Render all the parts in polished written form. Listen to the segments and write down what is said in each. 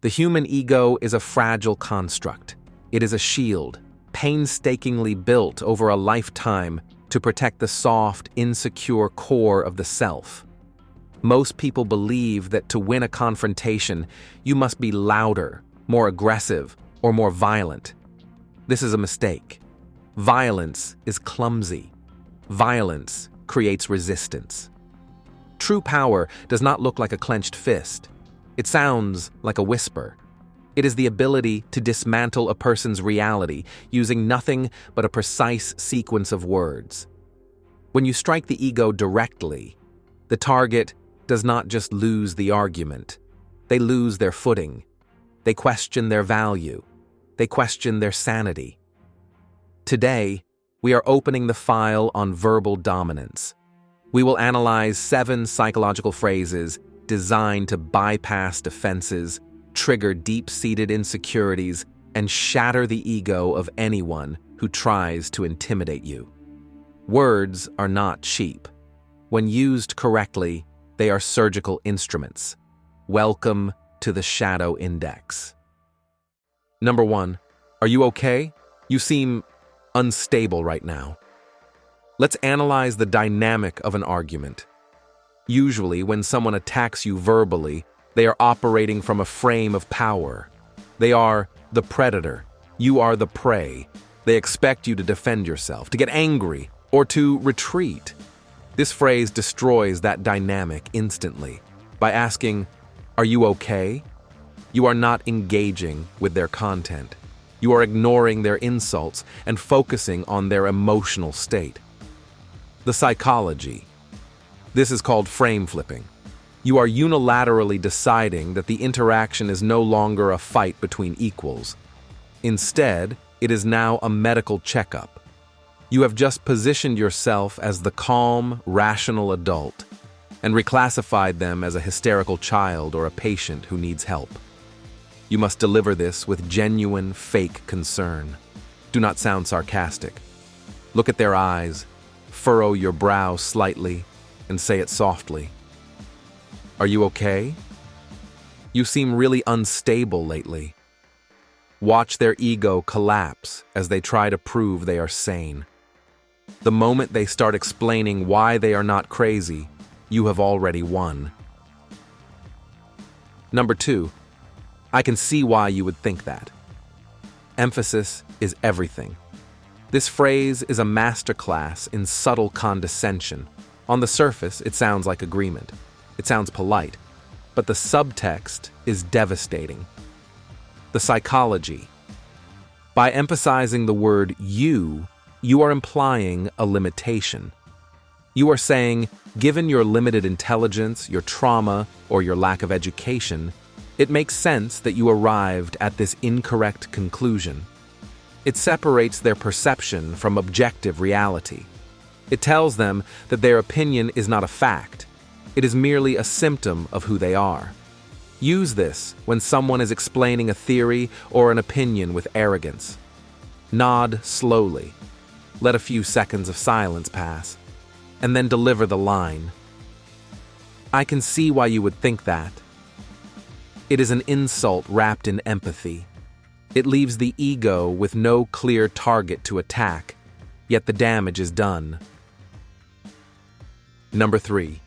The human ego is a fragile construct. It is a shield, painstakingly built over a lifetime to protect the soft, insecure core of the self. Most people believe that to win a confrontation, you must be louder, more aggressive, or more violent. This is a mistake. Violence is clumsy. Violence creates resistance. True power does not look like a clenched fist. It sounds like a whisper. It is the ability to dismantle a person's reality using nothing but a precise sequence of words. When you strike the ego directly, the target does not just lose the argument. They lose their footing. They question their value. They question their sanity. Today, we are opening the file on verbal dominance. We will analyze 7 psychological phrases designed to bypass defenses, trigger deep-seated insecurities, and shatter the ego of anyone who tries to intimidate you. Words are not cheap. When used correctly, they are surgical instruments. Welcome to the Shadow Index. Number 1. Are you okay? You seem unstable right now. Let's analyze the dynamic of an argument. Usually, when someone attacks you verbally, they are operating from a frame of power. They are the predator. You are the prey. They expect you to defend yourself, to get angry, or to retreat. This phrase destroys that dynamic instantly by asking, "Are you okay?" You are not engaging with their content. You are ignoring their insults and focusing on their emotional state. The psychology. This is called frame flipping. You are unilaterally deciding that the interaction is no longer a fight between equals. Instead, it is now a medical checkup. You have just positioned yourself as the calm, rational adult and reclassified them as a hysterical child or a patient who needs help. You must deliver this with genuine, fake concern. Do not sound sarcastic. Look at their eyes, furrow your brow slightly, and say it softly. Are you okay? You seem really unstable lately. Watch their ego collapse as they try to prove they are sane. The moment they start explaining why they are not crazy, you have already won. Number 2, I can see why you would think that. Emphasis is everything. This phrase is a masterclass in subtle condescension. On the surface, it sounds like agreement. It sounds polite, but the subtext is devastating. The psychology. By emphasizing the word you are implying a limitation. You are saying, given your limited intelligence, your trauma, or your lack of education, it makes sense that you arrived at this incorrect conclusion. It separates their perception from objective reality. It tells them that their opinion is not a fact. It is merely a symptom of who they are. Use this when someone is explaining a theory or an opinion with arrogance. Nod slowly. Let a few seconds of silence pass, and then deliver the line. I can see why you would think that. It is an insult wrapped in empathy. It leaves the ego with no clear target to attack, yet the damage is done. Number 3.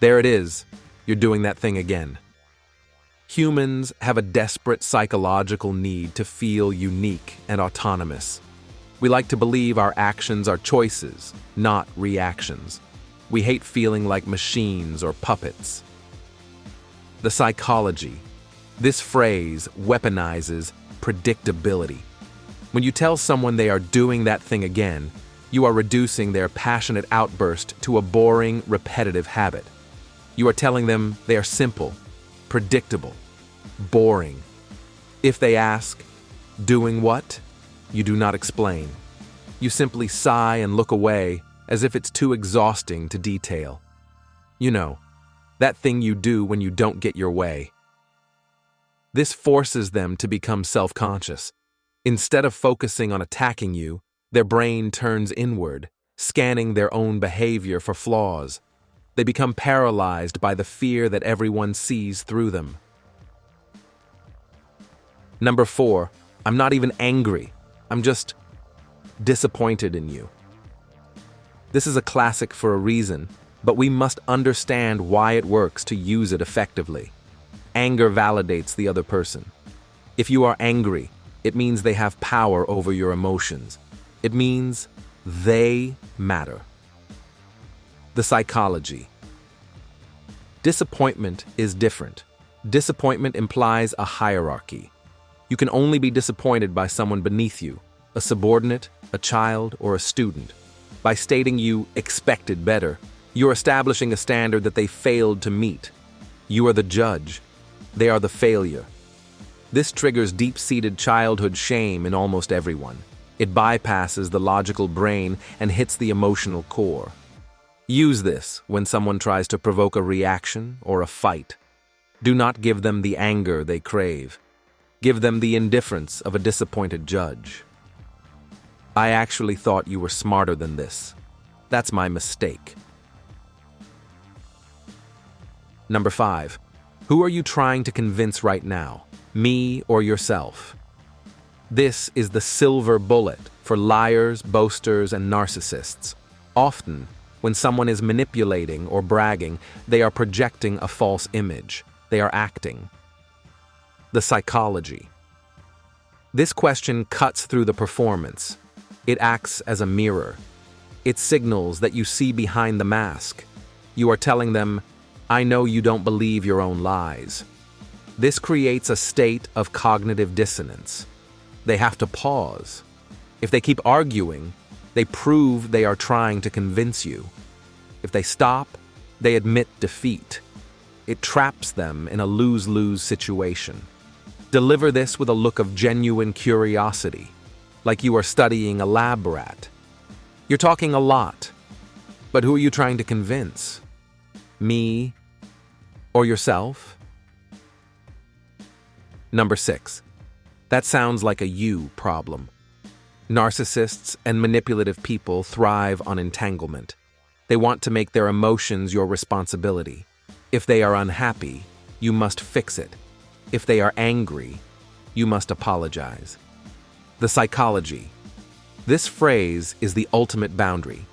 There it is. You're doing that thing again. Humans have a desperate psychological need to feel unique and autonomous. We like to believe our actions are choices, not reactions. We hate feeling like machines or puppets. The psychology. This phrase weaponizes predictability. When you tell someone they are doing that thing again, you are reducing their passionate outburst to a boring, repetitive habit. You are telling them they are simple, predictable, boring. If they ask, "Doing what?" you do not explain. You simply sigh and look away as if it's too exhausting to detail. You know, that thing you do when you don't get your way. This forces them to become self-conscious. Instead of focusing on attacking you, their brain turns inward, scanning their own behavior for flaws. They become paralyzed by the fear that everyone sees through them. Number 4, I'm not even angry. I'm just disappointed in you. This is a classic for a reason, but we must understand why it works to use it effectively. Anger validates the other person. If you are angry, it means they have power over your emotions. It means they matter. The psychology. Disappointment is different. Disappointment implies a hierarchy. You can only be disappointed by someone beneath you, a subordinate, a child, or a student. By stating you expected better, you're establishing a standard that they failed to meet. You are the judge. They are the failure. This triggers deep-seated childhood shame in almost everyone. It bypasses the logical brain and hits the emotional core. Use this when someone tries to provoke a reaction or a fight. Do not give them the anger they crave. Give them the indifference of a disappointed judge. I actually thought you were smarter than this. That's my mistake. Number 5. Who are you trying to convince right now? Me or yourself? This is the silver bullet for liars, boasters, and narcissists. Often, when someone is manipulating or bragging, they are projecting a false image. They are acting. The psychology. This question cuts through the performance. It acts as a mirror. It signals that you see behind the mask. You are telling them, I know you don't believe your own lies. This creates a state of cognitive dissonance. They have to pause. If they keep arguing, they prove they are trying to convince you. If they stop, they admit defeat. It traps them in a lose-lose situation. Deliver this with a look of genuine curiosity, like you are studying a lab rat. You're talking a lot, but who are you trying to convince? Me or yourself? Number 6. That sounds like a you problem. Narcissists and manipulative people thrive on entanglement. They want to make their emotions your responsibility. If they are unhappy, you must fix it. If they are angry, you must apologize. The psychology. This phrase is the ultimate boundary.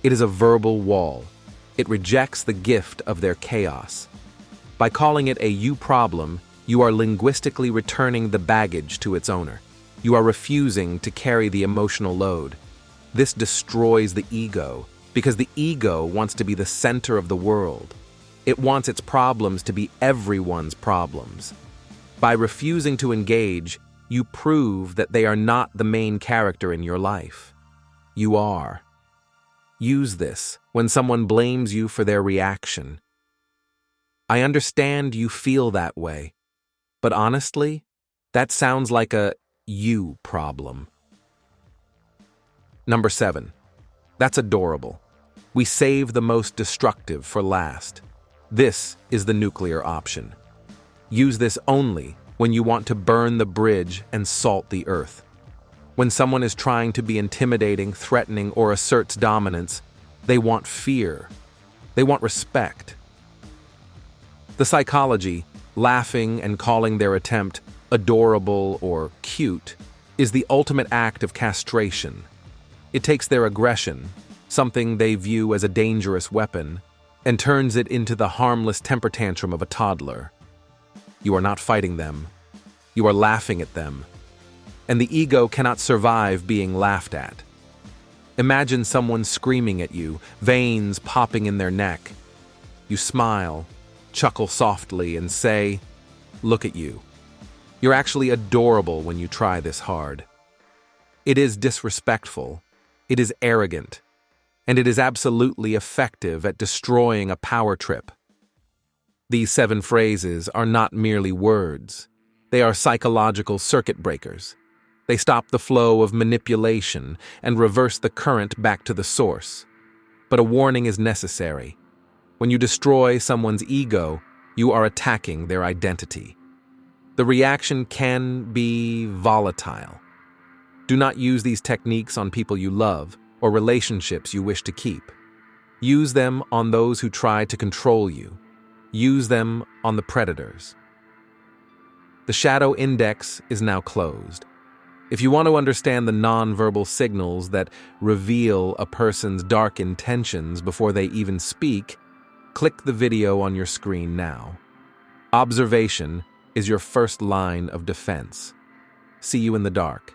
It is a verbal wall. It rejects the gift of their chaos. By calling it a you problem, you are linguistically returning the baggage to its owner. You are refusing to carry the emotional load. This destroys the ego, because the ego wants to be the center of the world. It wants its problems to be everyone's problems. By refusing to engage, you prove that they are not the main character in your life. You are. Use this when someone blames you for their reaction. I understand you feel that way, but honestly, that sounds like a you problem. Number 7. That's adorable. We save the most destructive for last. This is the nuclear option. Use this only when you want to burn the bridge and salt the earth. When someone is trying to be intimidating, threatening, or asserts dominance, they want fear. They want respect. The psychology, laughing and calling their attempt adorable or cute, is the ultimate act of castration. It takes their aggression, something they view as a dangerous weapon, and turns it into the harmless temper tantrum of a toddler. You are not fighting them. You are laughing at them. And the ego cannot survive being laughed at. Imagine someone screaming at you, veins popping in their neck. You smile, chuckle softly, and say, "Look at you. You're actually adorable when you try this hard." It is disrespectful. It is arrogant. And it is absolutely effective at destroying a power trip. These 7 phrases are not merely words. They are psychological circuit breakers. They stop the flow of manipulation and reverse the current back to the source. But a warning is necessary. When you destroy someone's ego, you are attacking their identity. The reaction can be volatile. Do not use these techniques on people you love or relationships you wish to keep. Use them on those who try to control you. Use them on the predators. The shadow index is now closed. If you want to understand the nonverbal signals that reveal a person's dark intentions before they even speak, click the video on your screen now. Observation is your first line of defense. See you in the dark.